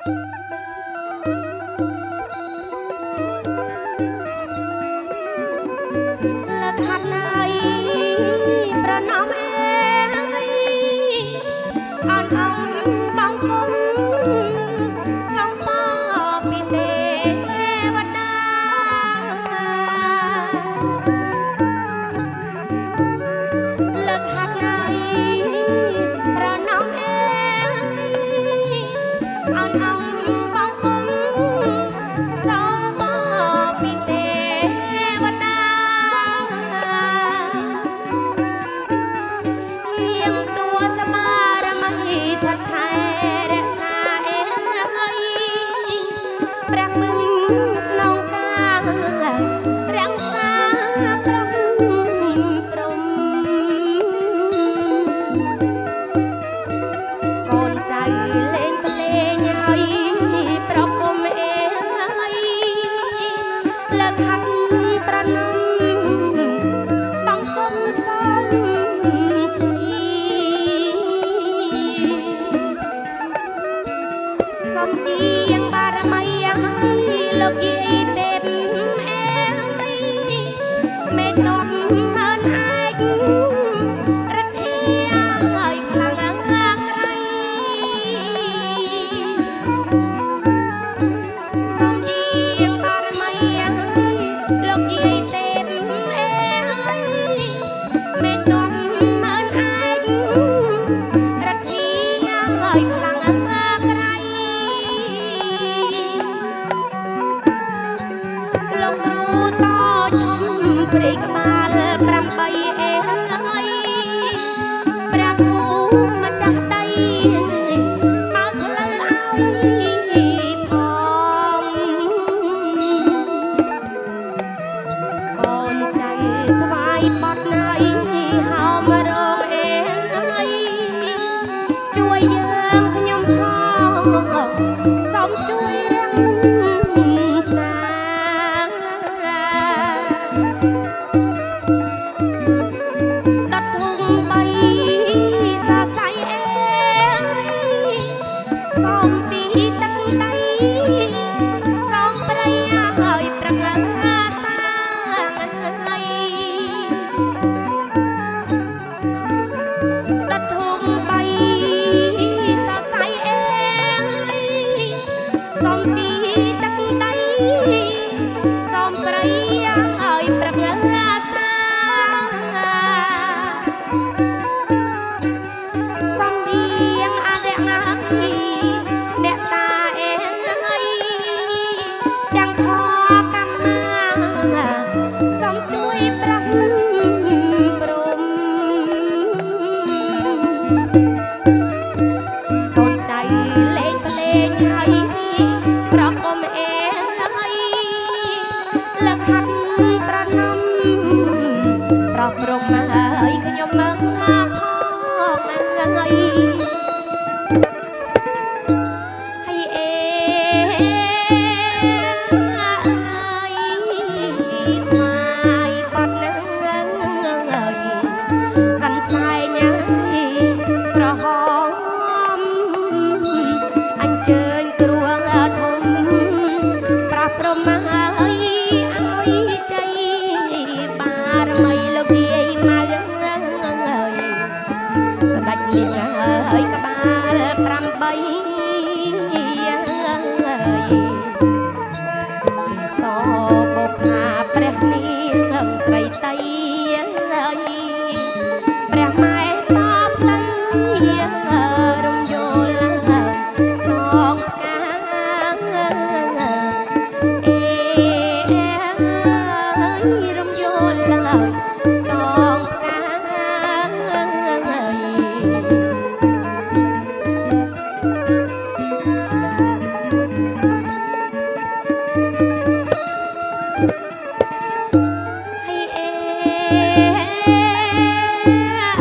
លើកហាត់ណៃប្រណំអេអនអំបងគុំសំមកពីទេវតាលើកហាត់ណៃប្រណំអេអនអំបងគុំសំមកពីទេវតាសមារមីថត់ថែរក្សាអេព្រះមឹងស្នងការរក្សាប្រំព្រំកូនចៅលេងប្រលេងហើយប្រគំអេលើកហាត់ប្រណំបង្គំសូមជ័យសំនៀងបារមីលោកយាយទេពអេមេតបមើលឯករទ្ធាឲ្យខ្លាំងក្រៃសំនៀងបារមីលោកយាយទេពអេមេតបមើលឯករទ្ធាឲ្យខ្លាំងលោកគ្រូតូចធំព្រៃក្បាល8អេព្រះភូមិម្ចាស់ដីបើកផ្លូវឲ្យផងកូនចៅថ្វាយបត់ណៃហោមរងអេជួយយើងខ្ញុំផងសូមជួយរាំងសាសំពីទឹកដីសំប្រៃឲ្យប្រកាសាងដុតធុំបីសរសៃអេសំពីទឹកដីសំប្រៃឲ្យប្រកាសាសំនៀងអរងាអ្នកតាអេទាំងឈរកម្មណាសូមជួយប្រាំព្រំកូនចៅលេងប្រលេងហើយប្រគំអេលើកហាត់ប្រណំប្រព្រំហើយខ្ញុំមកផងហើយក្រហមអញ្ជើញគ្រួងធំប្រោះព្រំហើយឲ្យជ័យបារមីលោកយាយម៉ៅស្ដេចនាងហើយក្បាល8